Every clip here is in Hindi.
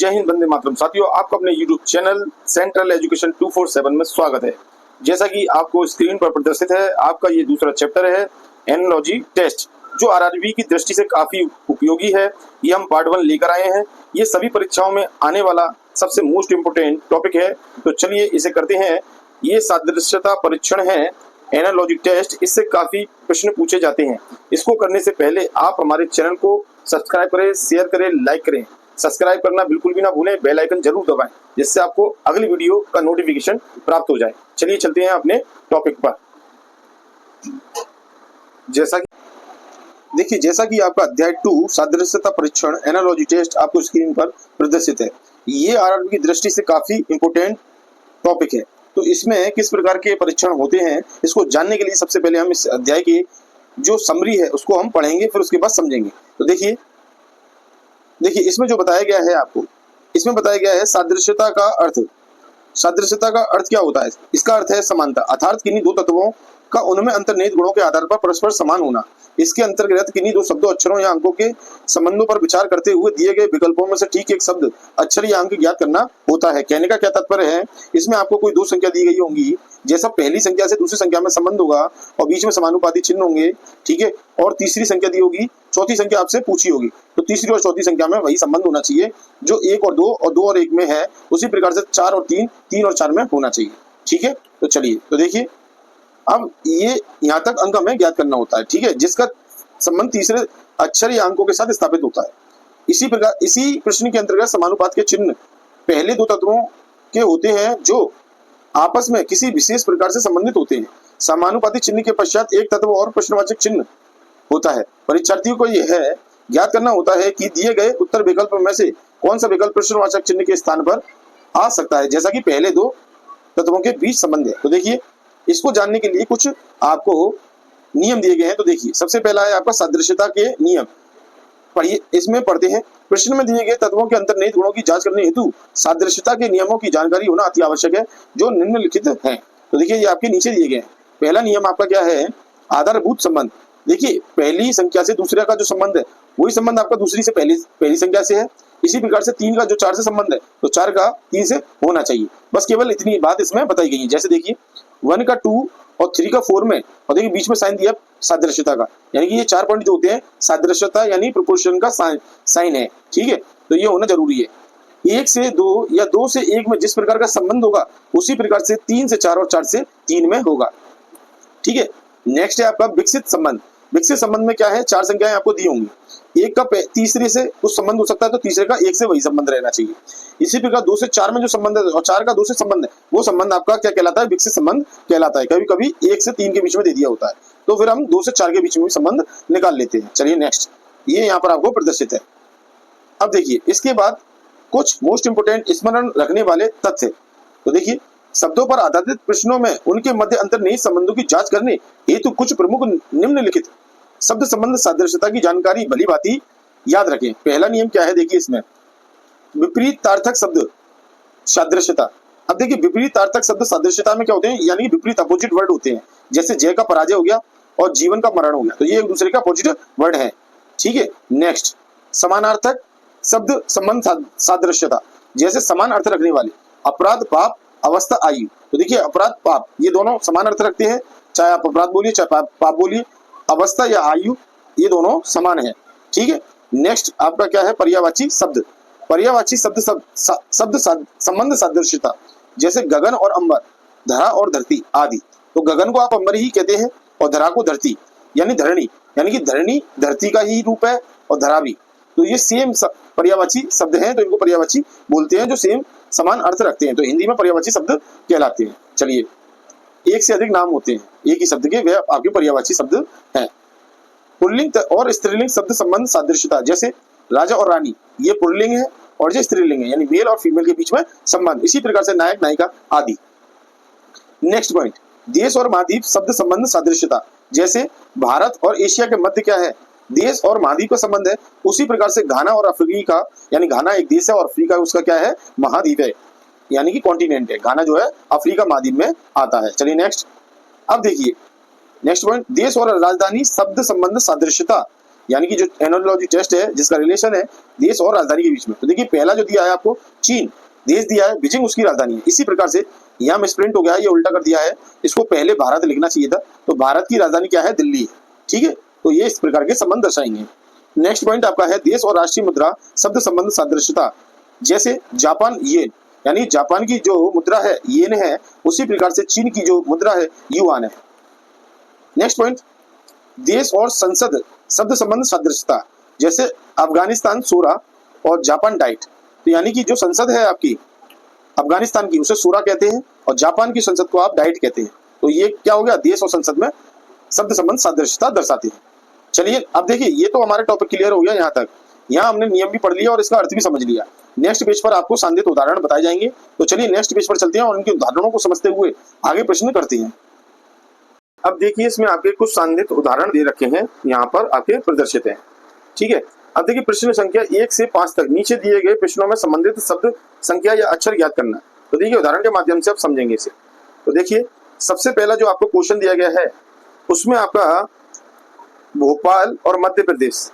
जय हिंद, वंदे मातरम। साथियों, आपका अपने यूट्यूब चैनल सेंट्रल एजुकेशन 247 में स्वागत है। जैसा कि आपको स्क्रीन पर प्रदर्शित है, आपका ये दूसरा चैप्टर है एनालॉजी टेस्ट, जो आरआरबी की दृष्टि से काफी उपयोगी है। ये हम पार्ट 1 लेकर आए हैं। ये सभी परीक्षाओं में आने वाला सबसे मोस्ट इम्पोर्टेंट टॉपिक है। तो चलिए इसे करते हैं। ये सादृश्यता परीक्षण है, एनालॉजी टेस्ट। इससे काफी प्रश्न पूछे जाते हैं। इसको करने से पहले आप हमारे चैनल को सब्सक्राइब करें, शेयर करें, लाइक करें। सब्सक्राइब करना बिल्कुल भी ना भूलें, बेल आइकन जरूर दबाएं, जिससे आपको अगली वीडियो का नोटिफिकेशन प्राप्त हो जाए। चलिए चलते हैं अपने टॉपिक पर। जैसा कि आपका अध्याय 2 सादृश्यता परीक्षण एनालॉजी टेस्ट आपको स्क्रीन पर प्रदर्शित है। ये आरआरबी की दृष्टि से काफी इंपोर्टेंट टॉपिक है। तो इसमें किस प्रकार के परीक्षण होते हैं, इसको जानने के लिए सबसे पहले हम इस अध्याय की जो समरी है उसको हम पढ़ेंगे, फिर उसके बाद समझेंगे। तो देखिए इसमें जो बताया गया है आपको, इसमें बताया गया है सादृश्यता का अर्थ। सादृश्यता का अर्थ क्या होता है? इसका अर्थ है समानता, अर्थात किन्हीं दो तत्वों का उनमें अंतर्निहित गुणों के आधार पर परस्पर समान होना। इसके अंतर्गत किन्हीं दो शब्दों, अक्षरों या अंकों के संबंधों पर विचार करते हुए दिए गए विकल्पों में से ठीक एक शब्द, अक्षर या अंक ज्ञात करना होता है। कहने का क्या तात्पर्य है, इसमें आपको कोई दो संख्या दी गई होंगी, जैसा पहली संख्या से दूसरी संख्या में संबंध होगा और बीच में समानुपाती चिन्ह होंगे, ठीक है। और तीसरी संख्या दी होगी, चौथी संख्या आपसे पूछी होगी, तो तीसरी और चौथी संख्या में वही संबंध होना चाहिए जो 1 और 2 और 2 और 1 में है। उसी प्रकार से 4 और 3, 3 और 4 में होना चाहिए, ठीक है। तो चलिए, तो देखिए अब ये यहाँ तक अंक हमें ज्ञात करना होता है, ठीक है, जिसका संबंध तीसरे अक्षर या अंकों के साथ स्थापित होता है। इसी प्रकार इसी प्रश्न के अंतर्गत समानुपात के चिन्ह पहले दो तत्वों के होते हैं जो आपस में किसी विशेष प्रकार से संबंधित होते हैं। समानुपाती चिन्ह के पश्चात एक तत्व और प्रश्नवाचक चिन्ह होता है। परीक्षार्थियों को यह ज्ञात करना होता है कि दिए गए उत्तर विकल्प में से कौन सा विकल्प प्रश्नवाचक चिन्ह के स्थान पर आ सकता है, जैसा कि पहले दो तत्वों के बीच संबंध है। तो देखिए, इसको जानने के लिए कुछ आपको नियम दिए गए हैं। तो देखिए, सबसे पहला है आपका सादृश्यता के नियम। पढ़िए, इसमें पढ़ते हैं। प्रश्न में दिए गए तत्वों के अंतर्निहित गुणों की जांच करने हेतु सादृश्यता के नियमों की जानकारी होना अति आवश्यक है, जो निम्नलिखित हैं। तो देखिए, ये आपके नीचे दिए गए हैं। पहला नियम आपका क्या है? आधारभूत संबंध। देखिए, पहली संख्या से दूसरे का जो संबंध है, वही संबंध आपका दूसरी से पहली संख्या से है। इसी प्रकार से 3 का जो 4 से संबंध है, तो 4 का 3 से होना चाहिए। बस केवल इतनी बात इसमें बताई गई है। जैसे देखिए, 1 का 2 और 3 का 4 में, और देखिए बीच में साइन दिया सादृश्यता का, यानी कि ये 4 पॉइंट जो होते हैं सादृश्यता यानी प्रोपोर्शन का साइन है, ठीक है। तो ये होना जरूरी है। 1 से 2 या 2 से 1 में जिस प्रकार का संबंध होगा, उसी प्रकार से 3 से 4 और 4 से 3 में होगा, ठीक है। नेक्स्ट है आपका विकसित संबंध। विकसित संबंध में क्या है? 4 संख्याएं आपको दी होंगी, 1 का तीसरे से कुछ संबंध हो सकता है, तो तीसरे का 1 से वही संबंध रहना चाहिए। इसी प्रकार 2 से 4 में जो संबंध है और 4 का 2 से संबंध है, वो संबंध आपका क्या कहलाता है? विकसित संबंध कहलाता है। कभी कभी 1 से 3 के बीच में दे दिया होता है, तो फिर हम 2 से 4 के बीच में भी संबंध निकाल लेते हैं। चलिए नेक्स्ट, ये यहाँ पर आपको प्रदर्शित है। अब देखिए, इसके बाद कुछ मोस्ट इंपोर्टेंट स्मरण रखने वाले तथ्य। तो देखिए, शब्दों पर आधारित प्रश्नों में उनके मध्य अंतर्निहित संबंधों की जांच करने हेतु कुछ प्रमुख निम्नलिखित शब्द संबंध सादृश्यता की जानकारी भली भांति याद रखें। पहला नियम क्या है? देखिए, इसमें विपरीतार्थक शब्द सादृश्यता। अब देखिए, विपरीतार्थक शब्द सादृश्यता में क्या होते हैं? यानी विपरीत अपोजिट वर्ड होते हैं। जैसे जय का पराजय हो गया और जीवन का मरण हो गया, तो ये एक दूसरे का अपोजिट वर्ड है, ठीक है। नेक्स्ट, समानार्थक शब्द संबंध सादृश्यता। जैसे समान अर्थ रखने वाले अपराध, पाप, अवस्था, आयु। तो देखिए, अपराध, पाप ये दोनों समान अर्थ रखते हैं, चाहे आप अपराध बोलिए चाहे पाप बोलिए। अवस्था या आयु ये दोनों समान है, ठीक है। नेक्स्ट आपका क्या है? पर्यायवाची शब्द। पर्यायवाची शब्द संबंध सादृश्यता। जैसे गगन और अंबर, धरा और धरती आदि। तो गगन को आप अंबर ही कहते हैं और धरा को धरती यानी धरणी, यानी कि धरणी धरती का ही रूप है और धरा भी। तो ये सेम पर्यायवाची शब्द हैं, तो इनको पर्यायवाची बोलते हैं, जो सेम समान अर्थ रखते हैं। तो हिंदी में पर्यायवाची शब्द कहलाते हैं। चलिए, एक से अधिक नाम होते हैं एक ही शब्द के, वे आपके पर्यायवाची शब्द हैं। पुल्लिंग और स्त्रीलिंग शब्द संबंध सादृश्यता। जैसे राजा और रानी, ये पुल्लिंग है और ये स्त्रीलिंग है, यानी मेल और फीमेल के बीच में संबंध। इसी प्रकार से नायक, नायिका आदि। नेक्स्ट पॉइंट, देश और महाद्वीप शब्द संबंध सादृश्यता। जैसे भारत और एशिया के मध्य क्या है? देश और महाद्वीप का संबंध है। उसी प्रकार से घाना और अफ्रीका, यानी घाना एक देश है और अफ्रीका उसका क्या है? महाद्वीप है, यानी कि कॉन्टिनेंट है। घाना जो है अफ्रीका महाद्वीप में आता है। चलिए नेक्स्ट, अब देखिए नेक्स्ट पॉइंट, देश और राजधानी शब्द संबंध सादृश्यता। यानी कि जो एनालॉजी टेस्ट है जिसका रिलेशन है देश और राजधानी के बीच में। तो देखिए पहला जो दिया है आपको चीन, देश दिया है, बीजिंग उसकी राजधानी है। इसी प्रकार से यहाँ मिसप्रिंट हो गया है, ये उल्टा कर दिया है, इसको पहले भारत लिखना चाहिए था। तो भारत की राजधानी क्या है? दिल्ली है। ठीक है, तो ये इस प्रकार के संबंध दर्शाएंगे। नेक्स्ट पॉइंट आपका है देश और राष्ट्रीय मुद्रा शब्द संबंध सादृश्यता। जैसे जापान येन, यानी जापान की जो मुद्रा है येन है, उसी प्रकार से चीन की जो मुद्रा है युआन है। नेक्स्ट पॉइंट देश और संसद शब्द संबंध सादृश्यता। जैसे अफगानिस्तान सूरा और जापान डाइट। तो यानी कि जो संसद है आपकी अफगानिस्तान की उसे सूरा कहते हैं और जापान की संसद को आप डाइट कहते हैं। तो ये क्या हो गया? देश और संसद में शब्द संबंध सादृश्यता दर्शाते हैं। चलिए अब देखिए ये तो हमारा टॉपिक क्लियर हो गया यहाँ तक। यहाँ हमने नियम भी पढ़ लिया और इसका अर्थ भी समझ लिया। नेक्स्ट पेज पर आपको सांदित उदाहरण बताए जाएंगे। तो चलिए नेक्स्ट पेज पर चलते हैं और उनके उदाहरणों को समझते हुए आगे प्रश्न करते हैं। अब देखिए इसमें आपके कुछ सांदित उदाहरण दे रखे हैं, यहाँ पर आपके प्रदर्शित हैं। ठीक है, अब देखिए प्रश्न संख्या 1 से 5 तक नीचे दिए गए प्रश्नों में संबंधित शब्द संख्या या अक्षर ज्ञात करना। तो देखिए उदाहरण के माध्यम से आप समझेंगे इसे। तो देखिए सबसे पहला जो आपको क्वेश्चन दिया गया है उसमें आपका भोपाल और मध्य प्रदेश,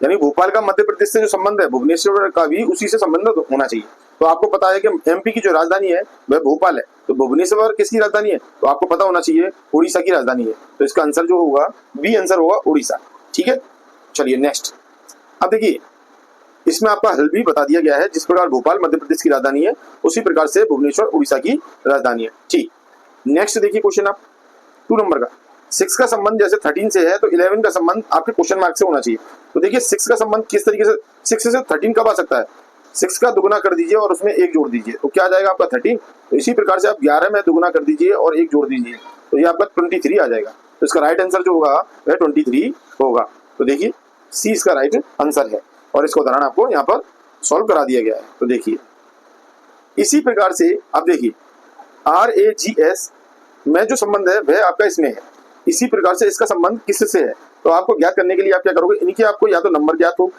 यानी भोपाल का मध्य प्रदेश से जो संबंध है भुवनेश्वर का भी उसी से संबंध होना चाहिए। तो आपको पता है कि एमपी की जो राजधानी है वह भोपाल है, तो भुवनेश्वर किसकी राजधानी है? तो आपको पता होना चाहिए उड़ीसा की राजधानी है। तो इसका आंसर जो होगा बी आंसर होगा उड़ीसा। ठीक है, चलिए नेक्स्ट। अब देखिए इसमें आपका हल भी बता दिया गया है। जिस प्रकार भोपाल मध्य प्रदेश की राजधानी है उसी प्रकार से भुवनेश्वर उड़ीसा की राजधानी है। ठीक, नेक्स्ट देखिए क्वेश्चन आप 2 नंबर का 6 का संबंध जैसे 13 से है तो 11 का संबंध आपके क्वेश्चन मार्क से होना चाहिए। तो देखिए 6 का संबंध किस तरीके से 6 से 13 कब आ सकता है? 6 का दुगुना कर दीजिए और उसमें 1 जोड़ दीजिए तो क्या आ जाएगा आपका 13। तो इसी प्रकार से आप 11 में दुगुना कर दीजिए और 1 जोड़ दीजिए तो ये आपका 23 आ जाएगा। तो इसका राइट आंसर जो होगा वह 23 होगा। तो देखिए सी इसका राइट आंसर है और इसका उदाहरण आपको यहाँ पर सॉल्व करा दिया गया है। तो देखिए इसी प्रकार से अब देखिए RAGS में जो संबंध है वह आपका इसमें है। इसी प्रकार से इसका संबंध किससे है? तो आपको ज्ञात करने के लिए आप क्या करोगे? इनके आपको या तो नंबर ज्ञात हो,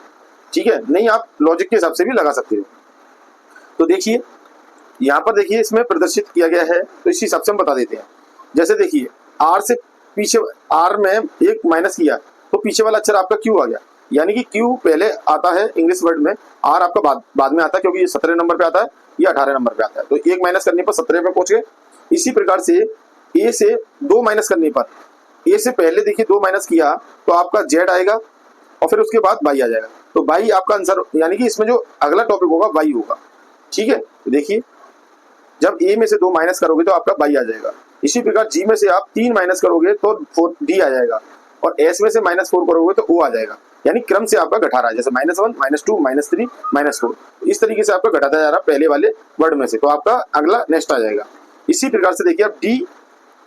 ठीक है, नहीं आप लॉजिक के हिसाब से भी लगा सकते हो। तो देखिए यहाँ पर देखिए इसमें प्रदर्शित किया गया है तो इसी हिसाब से हम बता देते हैं। जैसे देखिए R से पीछे R में 1 माइनस किया तो पीछे वाला अक्षर आपका Q आ गया, यानी कि Q पहले आता है इंग्लिश वर्ड में, R आपका बाद में आता है क्योंकि ये 17 नंबर पे आता है, ये 18 नंबर पे आता है। तो 1 माइनस करने पर 17 पे पहुंच गए। इसी प्रकार से A से 2 माइनस करने पर A से पहले देखिए 2 माइनस किया तो आपका Z आएगा और फिर उसके बाद Y आ जाएगा। तो Y आपका आंसर, यानी कि इसमें जो अगला टॉपिक होगा Y होगा। ठीक है, तो देखिए जब A में से 2 माइनस करोगे तो आपका Y आ जाएगा। इसी प्रकार G में से आप 3 माइनस करोगे तो D आ जाएगा और S में से -4 करोगे तो O आ जाएगा। यानी क्रम से आपका घटा रहा है, जैसे -1 -2 -3 -4, इस तरीके से आपका घटाता जा रहा है पहले वाले वर्ड में से। तो आपका अगला नेक्स्ट आ जाएगा। इसी प्रकार से देखिए आप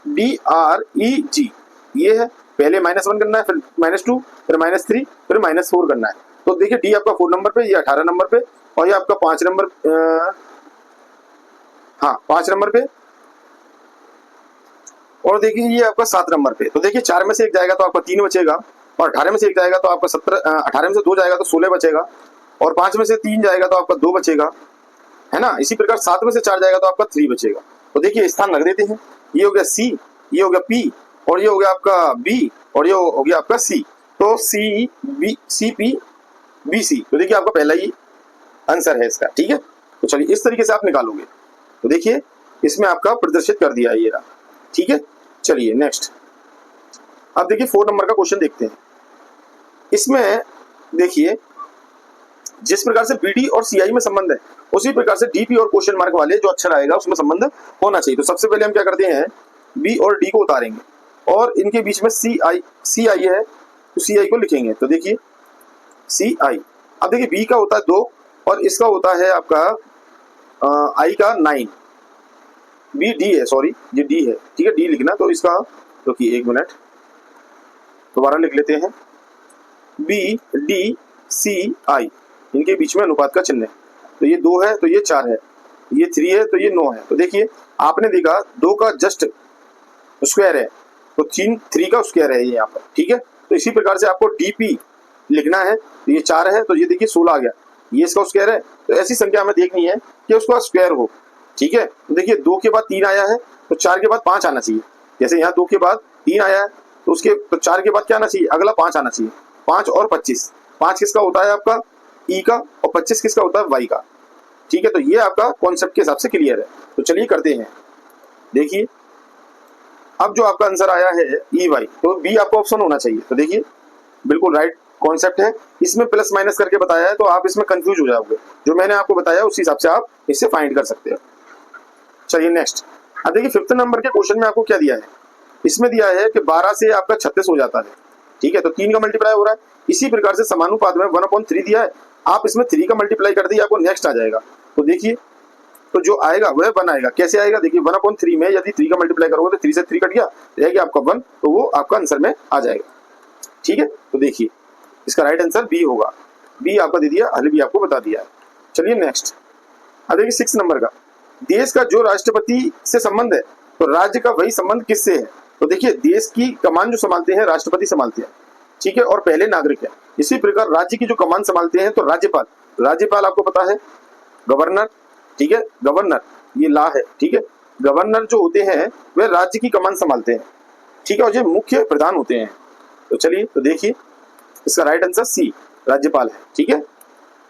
DREG ये है, पहले -1 करना है, फिर -2, फिर -3, फिर -4 करना है। तो देखिए D आपका 4 नंबर पे, ये 18 नंबर पे और ये आपका 5 नंबर 5 नंबर पे और देखिए ये आपका 7 नंबर पे। तो देखिए 4 में से 1 जाएगा तो आपका 3 बचेगा और 18 में से 1 जाएगा तो आपका 18 में से 2 जाएगा तो 16 बचेगा और 5 में से 3 जाएगा तो आपका 2 बचेगा, है ना। इसी प्रकार 7 में से 4 जाएगा तो आपका 3 बचेगा। तो देखिए स्थान रख देते हैं, ये हो गया C, ये हो गया P और ये हो गया आपका B और ये हो गया आपका C। तो CPBC, तो देखिए आपका पहला ही आंसर है इसका। ठीक है, तो चलिए इस तरीके से आप निकालोगे। तो देखिए इसमें आपका प्रदर्शित कर दिया है ये रहा। ठीक है, चलिए नेक्स्ट। अब देखिए 4 नंबर का क्वेश्चन देखते हैं। इसमें देखिए जिस प्रकार से BD और CI में संबंध है उसी प्रकार से DP और क्वेश्चन मार्क वाले जो अक्षर आएगा उसमें संबंध होना चाहिए। तो सबसे पहले हम क्या करते हैं, B और D को उतारेंगे और इनके बीच में CI है तो CI को लिखेंगे। तो देखिए CI, अब देखिए B का होता है 2 और इसका होता है आपका I का 9, D है, सॉरी ये D है। ठीक है, D लिखना। तो इसका रुकिए 1 मिनट दोबारा लिख लेते हैं, BDCI, इनके बीच में अनुपात का चिन्ह है। तो ये 2 है तो ये 4 है, ये 3 है तो ये 9 है। तो देखिए आपने देखा 2 का जस्ट स्क्वायर है तो 3 का स्क्वायर है ये यहाँ पर। ठीक है, तो इसी प्रकार से आपको DP लिखना है। तो ये 4 है तो ये देखिए 16 आ गया, ये इसका स्क्वायर है। तो ऐसी संख्या हमें देखनी है कि उसका स्क्वायर हो। ठीक है, तो देखिए 2 के बाद 3 आया है तो 4 के बाद 5 आना चाहिए। जैसे यहाँ 2 के बाद 3 आया है तो उसके तो 4 के बाद क्या आना चाहिए, अगला 5 आना चाहिए। 5 और 25, 5 किसका होता है आपका ई का और 25 किसका होता है वाई का। ठीक है, तो ये आपका कॉन्सेप्ट के हिसाब से क्लियर है। तो चलिए करते हैं। देखिए अब जो आपका आंसर आया है ई वाई, तो बी आपका ऑप्शन होना चाहिए। तो देखिए बिल्कुल राइट कॉन्सेप्ट है। इसमें प्लस माइनस करके बताया है तो आप इसमें कंफ्यूज हो जाओगे। जो मैंने आपको बताया उस हिसाब से आप इससे फाइंड कर सकते हो। चलिए नेक्स्ट। अब देखिए 5th नंबर के क्वेश्चन में आपको क्या दिया है, इसमें दिया है कि 12 से आपका 36 हो जाता है। ठीक है, तो 3 का मल्टीप्लाई हो रहा है। इसी प्रकार से समानुपात में 1/3 दिया है, आप इसमें 3 का मल्टीप्लाई कर दिए, आपको नेक्स्ट आ जाएगा। तो देखिए तो जो आएगा वह 1 आएगा। कैसे आएगा, देखिए 1/3 में यदि 3 का मल्टीप्लाई करोगे तो 3 से 3 कट गया, रहेगा आपका 1, तो वो आपका आंसर में आ जाएगा। ठीक है, तो देखिए इसका राइट आंसर बी होगा। बी आपका दे दिया, हल भी आपको बता दिया है। चलिए नेक्स्ट। अब देखिए 6 नंबर का, देश का जो राष्ट्रपति से संबंध है तो राज्य का वही संबंध किससे है। तो देखिए देश की कमान जो संभालते हैं राष्ट्रपति संभालते हैं। ठीक है, और पहले नागरिक है। इसी प्रकार राज्य की जो कमान संभालते हैं तो राज्यपाल, राज्यपाल आपको पता है गवर्नर। ठीक है, गवर्नर ये ला है। ठीक है, गवर्नर जो होते हैं वे राज्य की कमान संभालते हैं। ठीक है, और ये मुख्य प्रधान होते हैं। तो चलिए तो देखिए इसका राइट आंसर सी राज्यपाल है। ठीक है,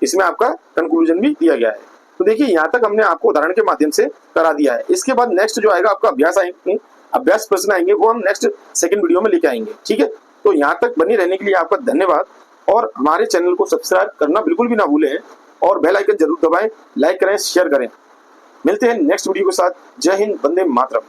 इसमें आपका कंक्लूजन भी दिया गया है। तो देखिए यहाँ तक हमने आपको उदाहरण के माध्यम से करा दिया है। इसके बाद नेक्स्ट जो आएगा आपका अभ्यास आएंगे, अभ्यास प्रश्न आएंगे, वो हम नेक्स्ट सेकंड वीडियो में लेके आएंगे। ठीक है, तो यहाँ तक बने रहने के लिए आपका धन्यवाद, और हमारे चैनल को सब्सक्राइब करना बिल्कुल भी ना भूलें, और बेल आइकन जरूर दबाएं, लाइक करें, शेयर करें। मिलते हैं नेक्स्ट वीडियो के साथ। जय हिंद, वंदे मातरम।